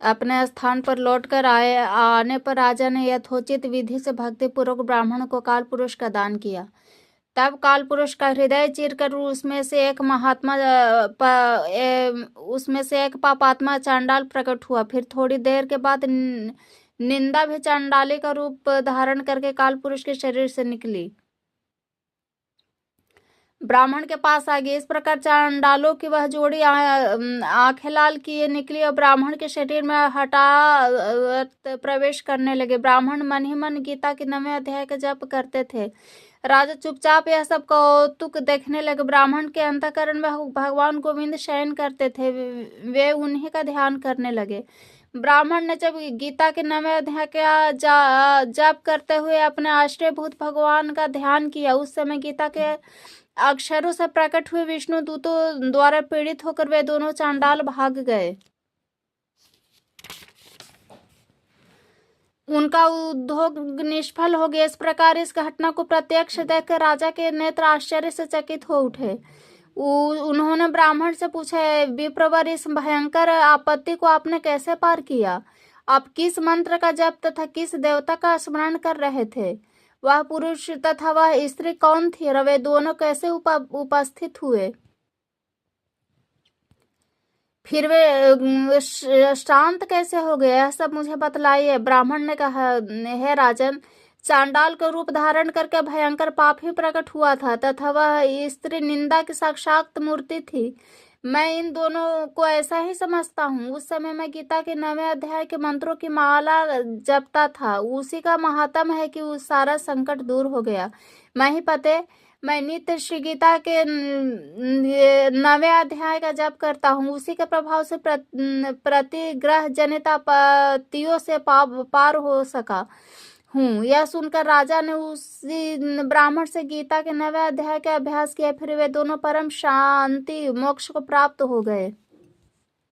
अपने स्थान पर लौटकर आने पर राजा ने यथोचित विधि से भक्तिपूर्वक ब्राह्मण को काल पुरुष का दान किया। तब काल पुरुष का हृदय चीरकर उसमें से एक पापात्मा चांडाल प्रकट हुआ। फिर थोड़ी देर के बाद निंदा भी चांडाली का रूप धारण करके काल पुरुष के शरीर से निकली, ब्राह्मण के पास आ गई। इस प्रकार चांडालों की वह जोड़ी आंखें लाल किए निकली और ब्राह्मण के शरीर में हठात प्रवेश करने लगे। ब्राह्मण मन ही मन गीता के 9वें अध्याय का जप करते थे। राजा चुपचाप यह सब कौतुक देखने लगे। ब्राह्मण के अंतःकरण में भगवान गोविंद शयन करते थे, वे उन्हीं का ध्यान करने लगे। ब्राह्मण ने जब गीता के 9वें अध्याय का जप करते हुए अपने आश्रयभूत भगवान का ध्यान किया, उस समय गीता के अक्षरों से प्रकट हुए विष्णु दूतों द्वारा पीड़ित होकर वे दोनों चांडाल भाग गए। उनका उद्योग निष्फल हो गया। इस प्रकार इस घटना को प्रत्यक्ष देखकर राजा के नेत्र आश्चर्य से चकित हो उठे। उन्होंने ब्राह्मण से पूछा, विप्रवर, इस भयंकर आपत्ति को आपने कैसे पार किया? आप किस मंत्र का जप तथा किस देवता का स्मरण कर रहे थे? वह पुरुष तथा वह स्त्री कौन थी? वे दोनों कैसे उपस्थित हुए? फिर वे शांत कैसे हो गए? यह सब मुझे बतलाइए। ब्राह्मण ने कहा, हे राजन, चांडाल का रूप धारण करके भयंकर पाप ही प्रकट हुआ था तथा वह स्त्री निंदा की साक्षात मूर्ति थी। मैं इन दोनों को ऐसा ही समझता हूँ। उस समय मैं गीता के 9वें अध्याय के मंत्रों की माला जपता था। उसी का महात्म है कि उस सारा संकट दूर हो गया। मैं नित्य श्री गीता के 9वें अध्याय का जप करता हूँ। उसी के प्रभाव से प्रतिग्रह जनित आपत्तियों से पार हो सका हूँ। यह सुनकर राजा ने उसी ब्राह्मण से गीता के 9वें अध्याय का अभ्यास किया। फिर वे दोनों परम शांति मोक्ष को प्राप्त हो गए।